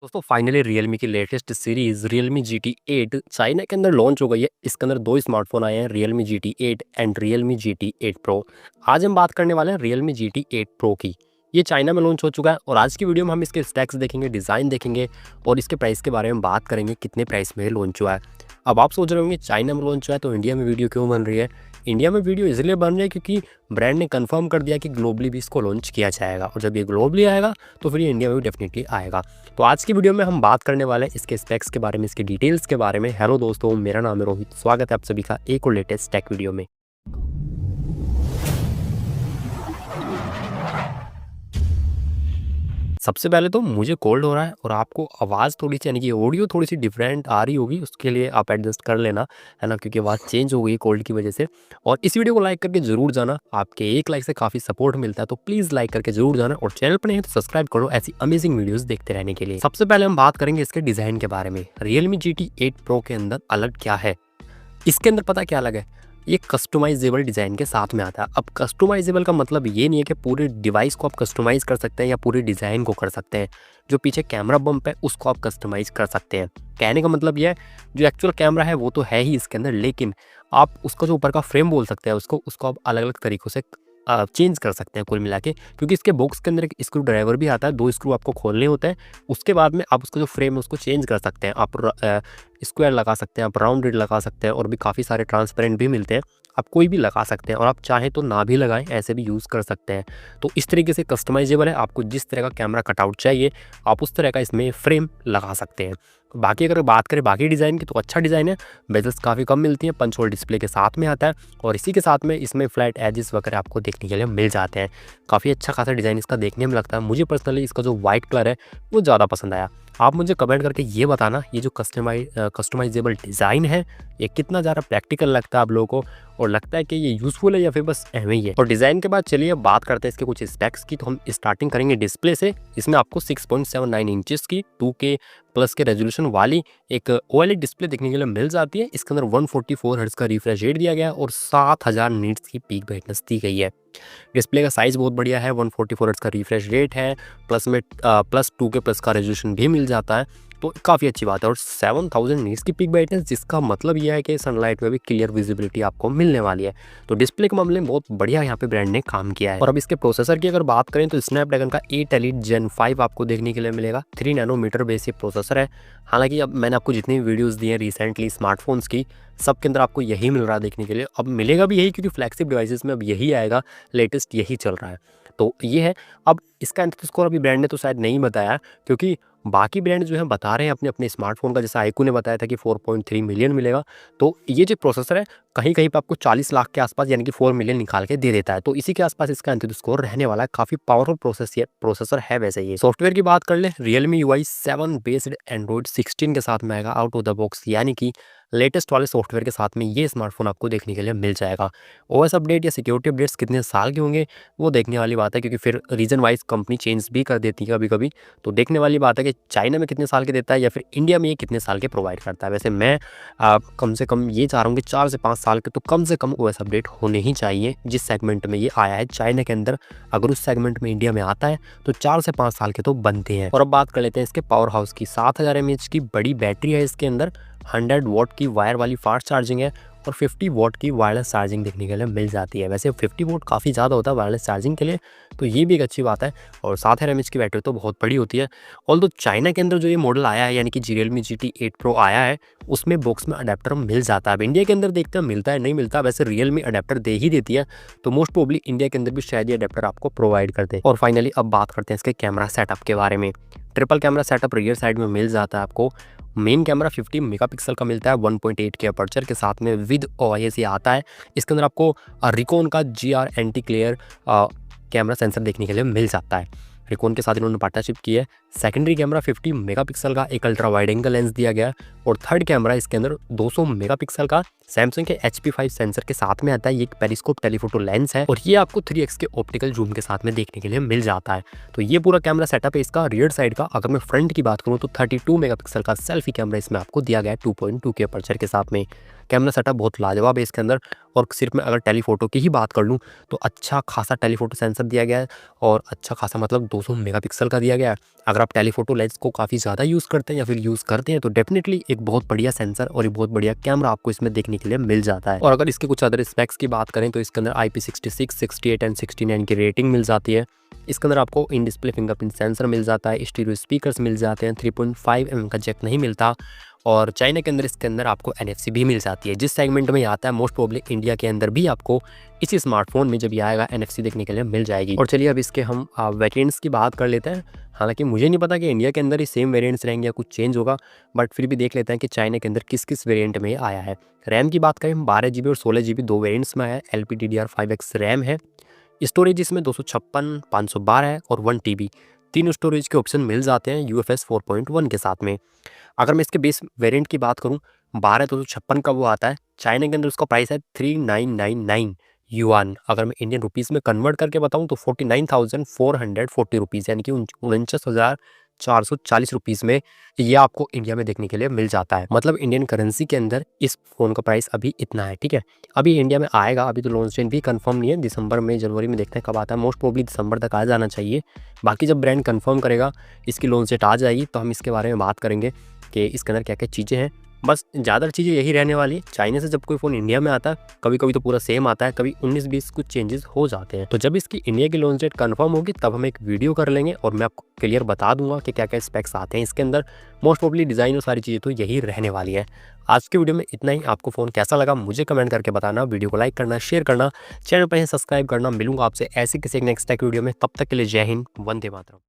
दोस्तों finally Realme की latest series Realme GT 8 China के अंदर लॉन्च हो गई है। इसके अंदर दो स्मार्टफोन आए हैं, Realme GT 8 and Realme GT 8 Pro। आज हम बात करने वाले हैं Realme GT 8 Pro की। ये चाइना में लॉन्च हो चुका है और आज की वीडियो में हम इसके स्पेक्स देखेंगे, डिज़ाइन देखेंगे और इसके प्राइस के बारे में बात करेंगे, कितने प्राइस में लॉन्च हुआ है। अब आप सोच रहे होंगे चाइना में लॉन्च हुआ है तो इंडिया में वीडियो क्यों बन रही है। इंडिया में वीडियो इसलिए बन रही है क्योंकि ब्रांड ने कंफर्म कर दिया कि ग्लोबली भी इसको लॉन्च किया जाएगा और जब ये ग्लोबली आएगा तो फिर ये इंडिया में भी डेफिनेटली आएगा। तो आज की वीडियो में हम बात करने वाले हैं इसके स्पेक्स के बारे में, इसके डिटेल्स के बारे में। हेलो दोस्तों, मेरा नाम है रोहित, स्वागत है आप सभी का एक और लेटेस्ट टेक वीडियो में। सबसे पहले तो मुझे कोल्ड हो रहा है और आपको आवाज़ थोड़ी सी यानी कि ऑडियो थोड़ी सी डिफरेंट आ रही होगी, उसके लिए आप एडजस्ट कर लेना, है ना, क्योंकि आवाज़ चेंज हो गई कोल्ड की वजह से। और इस वीडियो को लाइक करके ज़रूर जाना, आपके एक लाइक से काफ़ी सपोर्ट मिलता है, तो प्लीज़ लाइक करके ज़रूर जाना और चैनल पर नहीं है तो सब्सक्राइब करो ऐसी अमेजिंग वीडियोज़ देखते रहने के लिए। सबसे पहले हम बात करेंगे इसके डिज़ाइन के बारे में। Realme GT 8 Pro के अंदर अलग क्या है, इसके अंदर पता क्या अलग है, ये कस्टमाइजेबल डिज़ाइन के साथ में आता है। अब कस्टमाइजेबल का मतलब ये नहीं है कि पूरे डिवाइस को आप कस्टमाइज़ कर सकते हैं या पूरे डिज़ाइन को कर सकते हैं। जो पीछे कैमरा बम्प है उसको आप कस्टमाइज़ कर सकते हैं। कहने का मतलब ये है, जो एक्चुअल कैमरा है वो तो है ही इसके अंदर, लेकिन आप उसका जो ऊपर का फ्रेम बोल सकते हैं उसको आप अलग अलग तरीक़ों से चेंज कर सकते हैं कुल मिला के। क्योंकि इसके बॉक्स के अंदर एक स्क्रू ड्राइवर भी आता है, 2 स्क्रू आपको खोलने होते हैं। उसके बाद में आप उसका जो फ्रेम है उसको चेंज कर सकते हैं। आप स्क्वायर लगा सकते हैं, आप राउंडेड लगा सकते हैं और भी काफ़ी सारे ट्रांसपेरेंट भी मिलते हैं। आप कोई भी लगा सकते हैं और आप चाहें तो ना भी लगाएं, ऐसे भी यूज़ कर सकते हैं। तो इस तरीके से कस्टमाइजेबल है, आपको जिस तरह का कैमरा कटआउट चाहिए आप उस तरह का इसमें फ्रेम लगा सकते हैं। बाकी अगर बात करें बाकी डिज़ाइन की तो अच्छा डिज़ाइन है, बेजल्स काफ़ी कम मिलती हैं, पंच होल डिस्प्ले के साथ में आता है और इसी के साथ में इसमें फ्लैट एजेस वगैरह आपको देखने के लिए मिल जाते हैं। काफ़ी अच्छा खासा डिज़ाइन इसका देखने में लगता है। मुझे पर्सनली इसका जो वाइट कलर है वो ज़्यादा पसंद आया। आप मुझे कमेंट करके ये बताना, ये जो कस्टमाइजेबल डिज़ाइन है ये कितना ज़्यादा प्रैक्टिकल लगता है आप लोगों को और लगता है कि ये यूज़फुल है या फिर बस एवं ही है। और डिज़ाइन के बाद चलिए बात करते हैं इसके कुछ स्पेक्स की। तो हम स्टार्टिंग करेंगे डिस्प्ले से। इसमें आपको 6.79 इंचेस की 2K प्लस के रेजोल्यूशन वाली एक OLED डिस्प्ले देखने के लिए मिल जाती है। इसके अंदर 144 हर्ट्ज का रिफ्रेश रेट दिया गया है और 7000 निट्स की पीक ब्राइटनेस दी गई है। डिस्प्ले का साइज़ बहुत बढ़िया है, 144 हर्ट्ज का रिफ्रेश रेट है, प्लस में प्लस 2K प्लस का रेजोल्यूशन भी मिल जाता है, तो काफ़ी अच्छी बात है। और 7000 नीट्स की पीक ब्राइटनेस, जिसका मतलब यह है कि सनलाइट में भी क्लियर विजिबिलिटी आपको मिलने वाली है। तो डिस्प्ले के मामले में बहुत बढ़िया यहाँ पे ब्रांड ने काम किया है। और अब इसके प्रोसेसर की अगर बात करें तो स्नैपड्रैगन का 8 Elite Gen 5 आपको देखने के लिए मिलेगा। 3 नैनोमीटर बेसिक प्रोसेसर है। हालांकि अब मैंने आपको जितनी वीडियोज़ दी हैं रिसेंटली स्मार्टफोन्स की, सब के अंदर आपको यही मिल रहा है देखने के लिए। अब मिलेगा भी यही क्योंकि फ्लैगशिप डिवाइसेस में अब यही आएगा, लेटेस्ट यही चल रहा है। तो ये है। अब इसका एंथर स्कोर अभी ब्रांड ने तो शायद नहीं बताया, क्योंकि बाकी ब्रांड जो है बता रहे हैं अपने अपने स्मार्टफोन का। जैसे आईक्यू ने बताया था कि 4.3 मिलियन मिलेगा। तो ये जो प्रोसेसर है कहीं कहीं पे आपको 40 लाख के आसपास यानी कि 4 मिलियन निकाल के दे देता है। तो इसी के आसपास इसका एंथर स्कोर रहने वाला है। काफ़ी पावरफुल प्रोसेसर है वैसे ये। सॉफ्टवेयर की बात कर ले, Realme UI 7 बेस्ड एंड्रॉइड 16 के साथ में आएगा आउट ऑफ द बॉक्स, यानी कि लेटेस्ट वाले सॉफ्टवेयर के साथ में ये स्मार्टफोन आपको देखने के लिए मिल जाएगा। OS अपडेट या सिक्योरिटी अपडेट्स कितने साल के होंगे वो देखने वाली बात है, क्योंकि फिर रीजन वाइज कंपनी चेंज भी कर देती है कभी कभी। तो देखने वाली बात है कि चाइना में कितने साल के देता है या फिर इंडिया में ये कितने साल के प्रोवाइड करता है। वैसे मैं कम से कम ये चाह रहा हूँ कि 4 से 5 साल के तो कम से कम OS अपडेट होने ही चाहिए। जिस सेगमेंट में ये आया है चाइना के अंदर, अगर उस सेगमेंट में इंडिया में आता है तो 4 से 5 साल के तो बनते हैं। और अब बात कर लेते हैं इसके पावर हाउस की। 7000 mAh की बड़ी बैटरी है इसके अंदर, 100 वॉट की वायर वाली फास्ट चार्जिंग है और 50 वॉट की वायरलेस चार्जिंग देखने के लिए मिल जाती है। वैसे 50 वॉट काफ़ी ज़्यादा होता है वायरलेस चार्जिंग के लिए, तो ये भी एक अच्छी बात है। और 7000 mAh की बैटरी तो बहुत बड़ी होती है। ऑल्दो चाइना के अंदर जो ये मॉडल आया है यानी कि Realme GT 8 Pro आया है, उसमें बॉक्स में अडेप्टर मिल जाता है। अब इंडिया के अंदर देखते हैं मिलता है नहीं मिलता। वैसे Realme अडेप्टर दे ही देती है, तो मोस्ट प्रोबेबली इंडिया के अंदर भी शायद ये अडेप्टर आपको प्रोवाइड कर दे। और फाइनली अब बात करते हैं इसके कैमरा सेटअप के बारे में। Triple camera setup rear side में मिल जाता है आपको। मेन कैमरा 50 मेगापिक्सल का मिलता है 1.8 के अपर्चर के साथ में विद OIS ये आता है। इसके अंदर आपको रिकॉन का GR एंटी क्लेयर कैमरा सेंसर देखने के लिए मिल जाता है। रिकॉन के साथ इन्होंने पार्टनरशिप की है। सेकेंडरी कैमरा 50 मेगापिक्सल का एक अल्ट्रा वाइड एंगल लेंस दिया गया है और थर्ड कैमरा इसके अंदर 200 मेगापिक्सल का सैमसंग के HP5 सेंसर के साथ में आता है। ये एक पेरिस्कोप टेलीफोटो लेंस है और ये आपको 3x के ऑप्टिकल जूम के साथ में देखने के लिए मिल जाता है। तो ये पूरा कैमरा सेटअप है इसका रियर साइड का। अगर मैं फ्रंट की बात करूँ तो 32 मेगापिक्सल का सेल्फी कैमरा इसमें आपको दिया गया है 2.2 के अपर्चर के साथ में। कैमरा सेटअप बहुत लाजवाब है इसके अंदर। और सिर्फ मैं अगर टेलीफोटो की ही बात कर लूँ तो अच्छा खासा टेलीफोटो सेंसर दिया गया है और अच्छा खासा मतलब 200 मेगापिक्सल का दिया गया है। अगर आप टेलीफोटो लेंस को काफ़ी ज़्यादा यूज़ करते हैं या फिर यूज़ करते हैं तो डेफिनेटली एक बहुत बढ़िया सेंसर और एक बहुत बढ़िया कैमरा आपको इसमें देखने के लिए मिल जाता है। और अगर इसके कुछ अदर स्पेक्स की बात करें तो इसके अंदर IP66, 68 एंड 69 की रेटिंग मिल जाती है। इसके अंदर आपको इन डिस्प्ले फिंगरप्रिंट सेंसर मिल जाता है, स्टीरियो स्पीकर्स मिल जाते हैं, 3.5 mm का जैक नहीं मिलता और चाइना के अंदर इसके अंदर आपको NFC भी मिल जाती है। जिस सेगमेंट में ये आता है मोस्ट प्रोबेबली इंडिया के अंदर भी आपको इसी स्मार्टफोन में जब ये आएगा NFC देखने के लिए मिल जाएगी। और चलिए अब इसके हम वेरिएंट्स की बात कर लेते हैं। हालांकि मुझे नहीं पता कि इंडिया के अंदर ही सेम वेरिएंट्स रहेंगे या कुछ चेंज होगा, बट फिर भी देख लेते हैं कि चाइना के अंदर किस किस वेरिएंट में आया है। रैम की बात करें 12 GB और 16 GB दो वेरिएंट्स में आया है। LPDDR5X रैम है। स्टोरेज इसमें 256, 512 है और 1 TB तीन स्टोरेज के ऑप्शन मिल जाते हैं UFS 4.1 के साथ में। अगर मैं इसके बेस वेरिएंट की बात करूं 12,256 का वो आता है। चाइना के अंदर उसका प्राइस है 3999 युआन। अगर मैं इंडियन रुपीस में कन्वर्ट करके बताऊं तो 49,440 रुपीज़ यानी कि 49,440 रुपीज़ में ये आपको इंडिया में देखने के लिए मिल जाता है। मतलब इंडियन करेंसी के अंदर इस फ़ोन का प्राइस अभी इतना है, ठीक है। अभी इंडिया में आएगा, अभी तो लॉन्च डेट भी कंफर्म नहीं है। दिसंबर में, जनवरी में देखते हैं कब आता है। मोस्ट प्रोबेबली दिसंबर तक आ जाना चाहिए। बाकी जब ब्रांड कंफर्म करेगा इसकी लॉन्च डेट आ जाएगी तो हम इसके बारे में बात करेंगे कि इसके अंदर क्या क्या चीज़ें हैं। बस ज़्यादा चीज़ें यही रहने वाली है। चाइना से जब कोई फ़ोन इंडिया में आता है कभी कभी तो पूरा सेम आता है, कभी 19-20 कुछ चेंजेस हो जाते हैं। तो जब इसकी इंडिया की लॉन्च डेट कंफर्म होगी तब हम एक वीडियो कर लेंगे और मैं आपको क्लियर बता दूंगा कि क्या क्या स्पेक्स आते हैं इसके अंदर। मोस्ट प्रोबेबली डिज़ाइन और सारी चीज़ें तो यही रहने वाली है। आज के वीडियो में इतना ही। आपको फ़ोन कैसा लगा मुझे कमेंट करके बताना, वीडियो को लाइक करना, शेयर करना, चैनल पर सब्सक्राइब करना। मिलूंगा आपसे ऐसे किसी नेक्स्ट टेक वीडियो में। तब तक के लिए जय हिंद, वंदे मातरम।